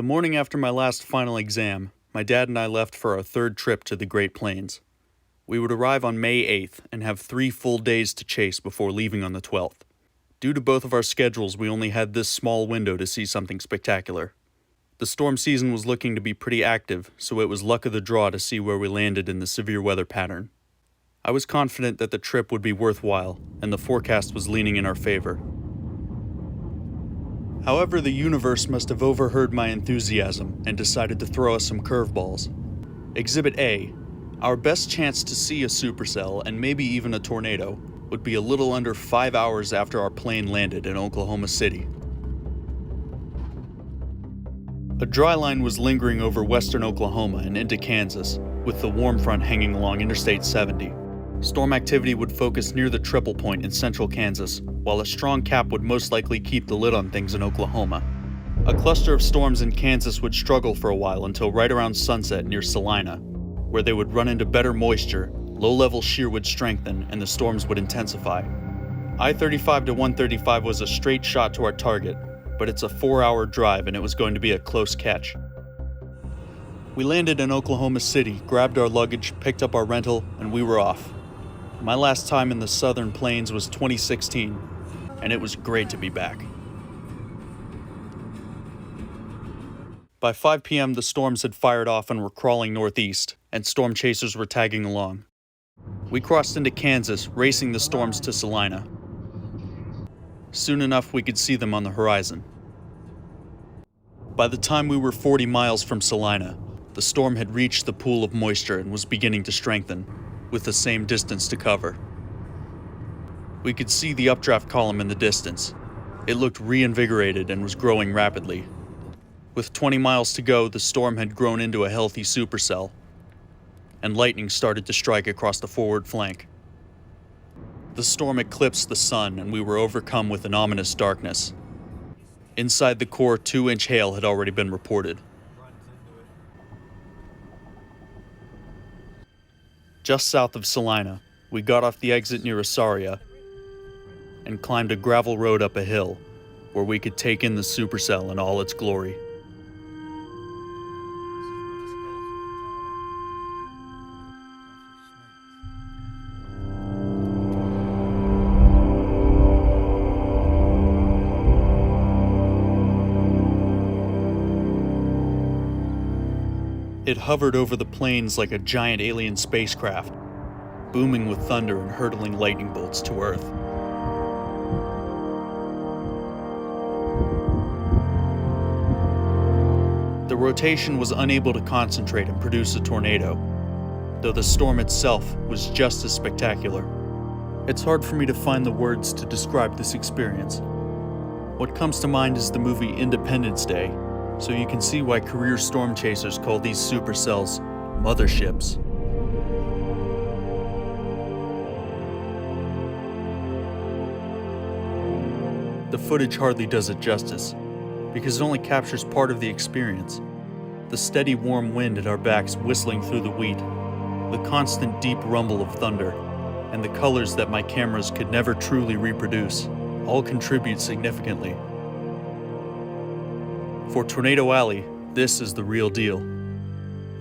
The morning after my last final exam, my dad and I left for our third trip to the Great Plains. We would arrive on May 8th and have 3 full days to chase before leaving on the 12th. Due to both of our schedules, we only had this small window to see something spectacular. The storm season was looking to be pretty active, so it was luck of the draw to see where we landed in the severe weather pattern. I was confident that the trip would be worthwhile, and the forecast was leaning in our favor. However, the universe must have overheard my enthusiasm and decided to throw us some curveballs. Exhibit A, our best chance to see a supercell and maybe even a tornado, would be a little under 5 hours after our plane landed in Oklahoma City. A dry line was lingering over western Oklahoma and into Kansas, with the warm front hanging along Interstate 70. Storm activity would focus near the triple point in central Kansas, while a strong cap would most likely keep the lid on things in Oklahoma. A cluster of storms in Kansas would struggle for a while until right around sunset near Salina, where they would run into better moisture, low-level shear would strengthen, and the storms would intensify. I-35 to 135 was a straight shot to our target, but it's a 4-hour drive and it was going to be a close catch. We landed in Oklahoma City, grabbed our luggage, picked up our rental, and we were off. My last time in the southern plains was 2016, and it was great to be back. By 5 p.m., the storms had fired off and were crawling northeast, and storm chasers were tagging along. We crossed into Kansas, racing the storms to Salina. Soon enough, we could see them on the horizon. By the time we were 40 miles from Salina, the storm had reached the pool of moisture and was beginning to strengthen, with the same distance to cover. We could see the updraft column in the distance. It looked reinvigorated and was growing rapidly. With 20 miles to go, the storm had grown into a healthy supercell, and lightning started to strike across the forward flank. The storm eclipsed the sun, and we were overcome with an ominous darkness. Inside the core, 2-inch hail had already been reported. Just south of Salina, we got off the exit near Asaria and climbed a gravel road up a hill where we could take in the supercell in all its glory. It hovered over the plains like a giant alien spacecraft, booming with thunder and hurtling lightning bolts to Earth. The rotation was unable to concentrate and produce a tornado, though the storm itself was just as spectacular. It's hard for me to find the words to describe this experience. What comes to mind is the movie Independence Day, so you can see why career storm chasers call these supercells motherships. The footage hardly does it justice, because it only captures part of the experience. The steady warm wind at our backs whistling through the wheat, the constant deep rumble of thunder, and the colors that my cameras could never truly reproduce, all contribute significantly. For Tornado Alley, this is the real deal.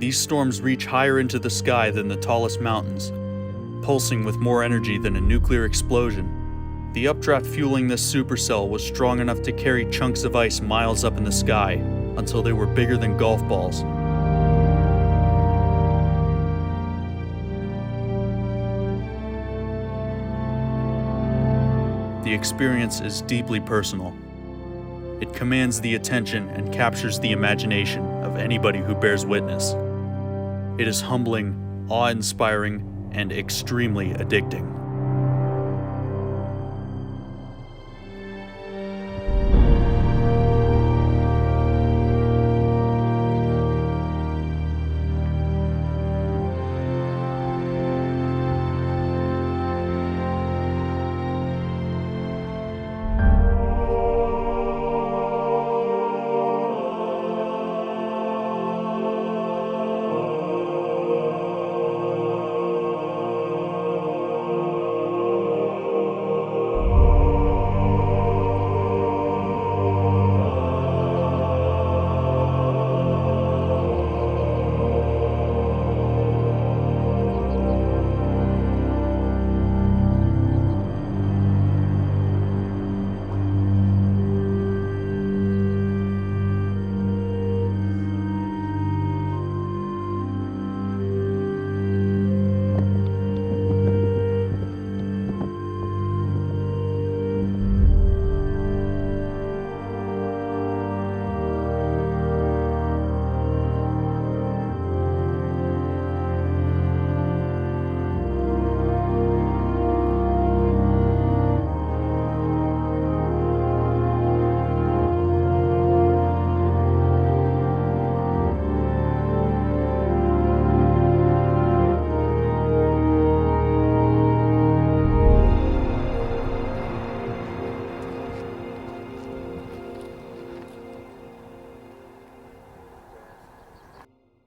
These storms reach higher into the sky than the tallest mountains, pulsing with more energy than a nuclear explosion. The updraft fueling this supercell was strong enough to carry chunks of ice miles up in the sky until they were bigger than golf balls. The experience is deeply personal. It commands the attention and captures the imagination of anybody who bears witness. It is humbling, awe-inspiring, and extremely addicting.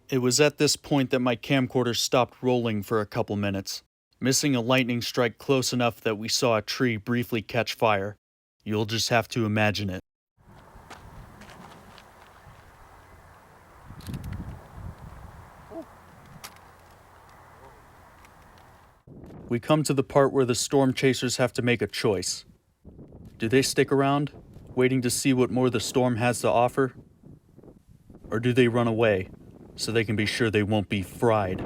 It was at this point that my camcorder stopped rolling for a couple minutes, missing a lightning strike close enough that we saw a tree briefly catch fire. You'll just have to imagine it. We come to the part where the storm chasers have to make a choice. Do they stick around, waiting to see what more the storm has to offer? Or do they run away, so they can be sure they won't be fried?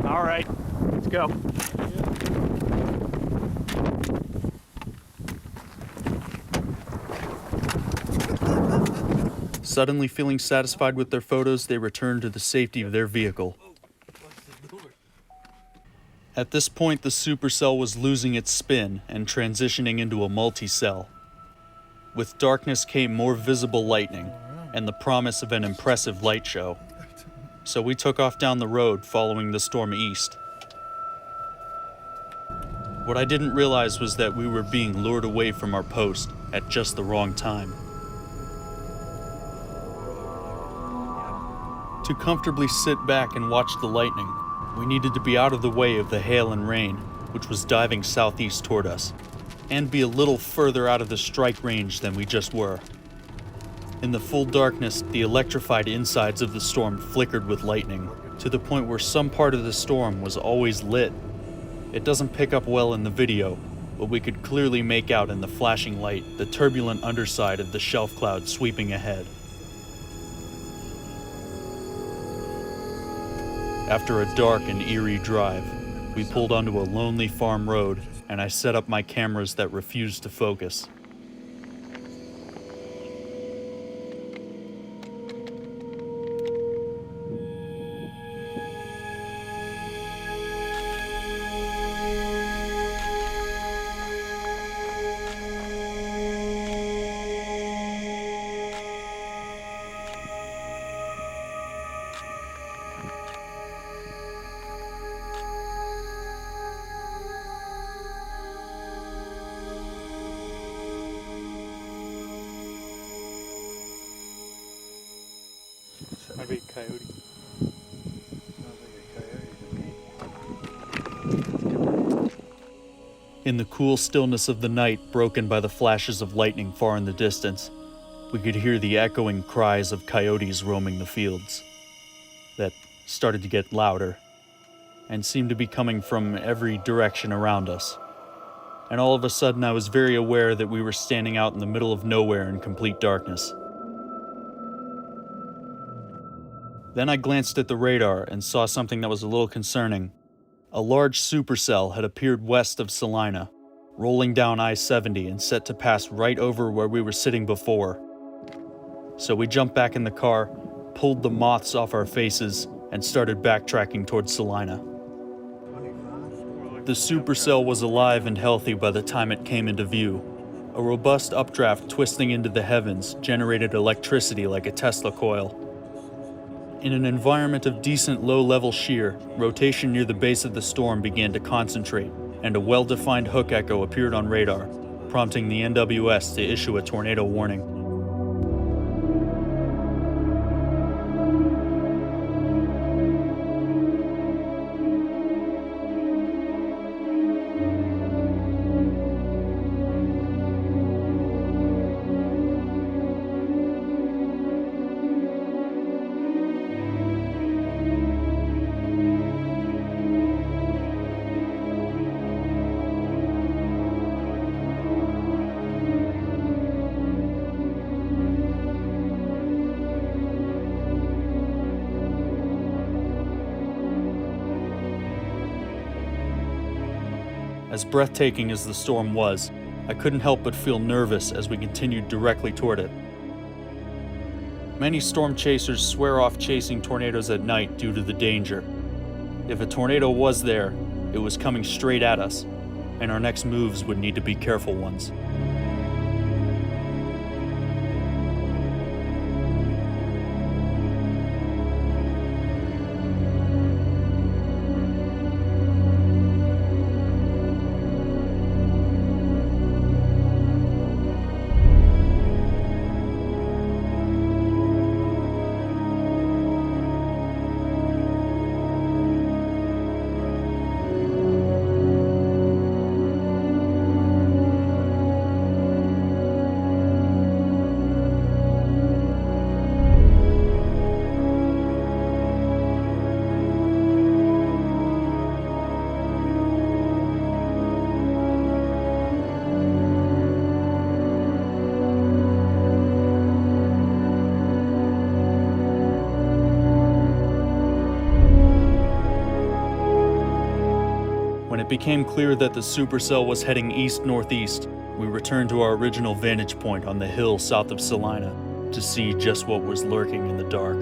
All right, let's go. Suddenly feeling satisfied with their photos, they return to the safety of their vehicle. At this point, the supercell was losing its spin and transitioning into a multi-cell. With darkness came more visible lightning and the promise of an impressive light show. So we took off down the road, following the storm east. What I didn't realize was that we were being lured away from our post at just the wrong time. To comfortably sit back and watch the lightning, we needed to be out of the way of the hail and rain, which was diving southeast toward us, and be a little further out of the strike range than we just were. In the full darkness, the electrified insides of the storm flickered with lightning, to the point where some part of the storm was always lit. It doesn't pick up well in the video, but we could clearly make out in the flashing light the turbulent underside of the shelf cloud sweeping ahead. After a dark and eerie drive, we pulled onto a lonely farm road, and I set up my cameras that refused to focus. Maybe a coyote. In the cool stillness of the night, broken by the flashes of lightning far in the distance, we could hear the echoing cries of coyotes roaming the fields that started to get louder and seemed to be coming from every direction around us. And all of a sudden, I was very aware that we were standing out in the middle of nowhere in complete darkness. Then I glanced at the radar and saw something that was a little concerning. A large supercell had appeared west of Salina, rolling down I-70 and set to pass right over where we were sitting before. So we jumped back in the car, pulled the moths off our faces, and started backtracking towards Salina. The supercell was alive and healthy by the time it came into view. A robust updraft twisting into the heavens generated electricity like a Tesla coil. In an environment of decent low-level shear, rotation near the base of the storm began to concentrate, and a well-defined hook echo appeared on radar, prompting the NWS to issue a tornado warning. As breathtaking as the storm was, I couldn't help but feel nervous as we continued directly toward it. Many storm chasers swear off chasing tornadoes at night due to the danger. If a tornado was there, it was coming straight at us, and our next moves would need to be careful ones. it became clear that the supercell was heading east-northeast, we returned to our original vantage point on the hill south of Salina to see just what was lurking in the dark.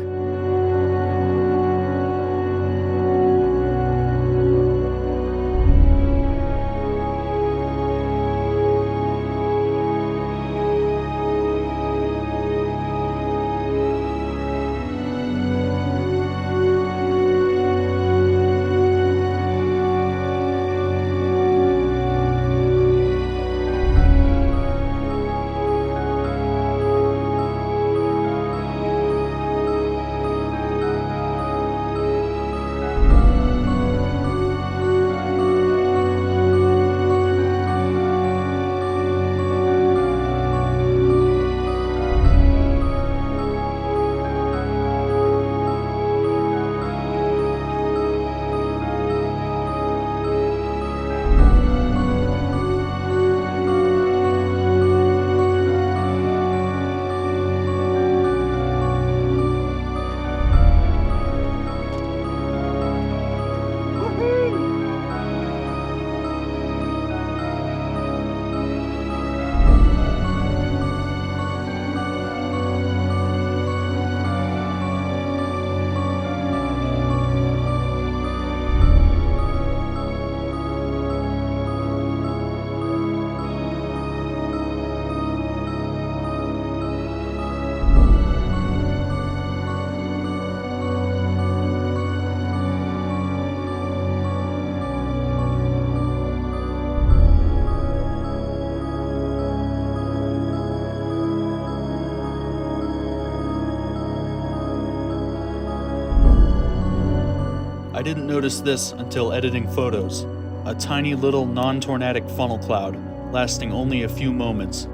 I didn't notice this until editing photos. A tiny little non-tornadic funnel cloud, lasting only a few moments.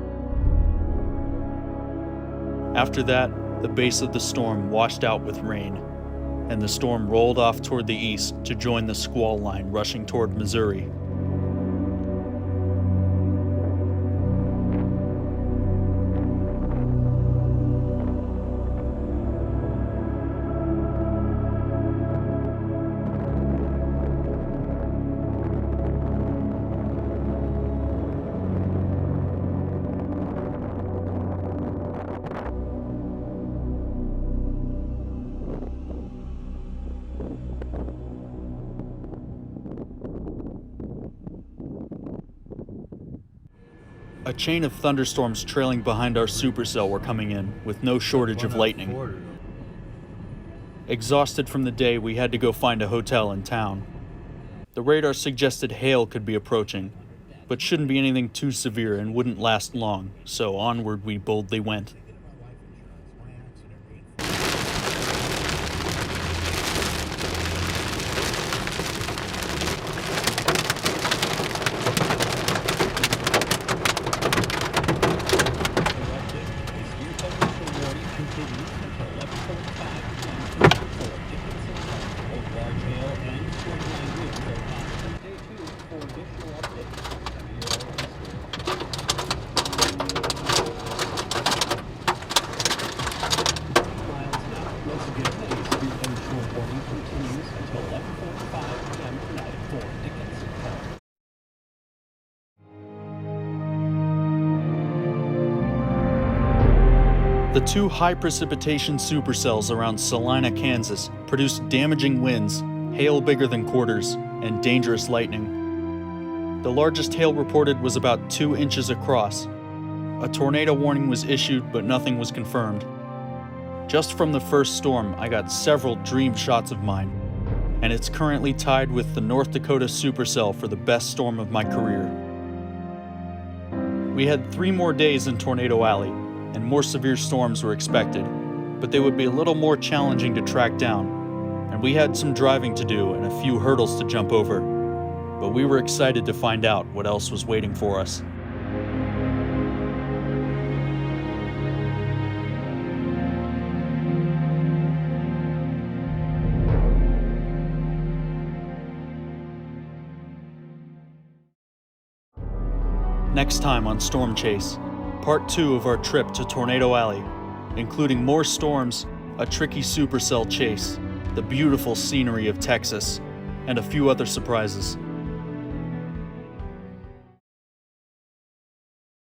After that, the base of the storm washed out with rain, and the storm rolled off toward the east to join the squall line rushing toward Missouri. A chain of thunderstorms trailing behind our supercell were coming in, with no shortage of lightning. Exhausted from the day, we had to go find a hotel in town. The radar suggested hail could be approaching, but shouldn't be anything too severe and wouldn't last long, so onward we boldly went. The two high-precipitation supercells around Salina, Kansas, produced damaging winds, hail bigger than quarters, and dangerous lightning. The largest hail reported was about 2 inches across. A tornado warning was issued, but nothing was confirmed. Just from the first storm, I got several dream shots of mine, and it's currently tied with the North Dakota supercell for the best storm of my career. We had 3 more days in Tornado Alley, and more severe storms were expected, but they would be a little more challenging to track down, and we had some driving to do and a few hurdles to jump over, but we were excited to find out what else was waiting for us. Next time on Storm Chase, Part 2 of our trip to Tornado Alley, including more storms, a tricky supercell chase, the beautiful scenery of Texas, and a few other surprises.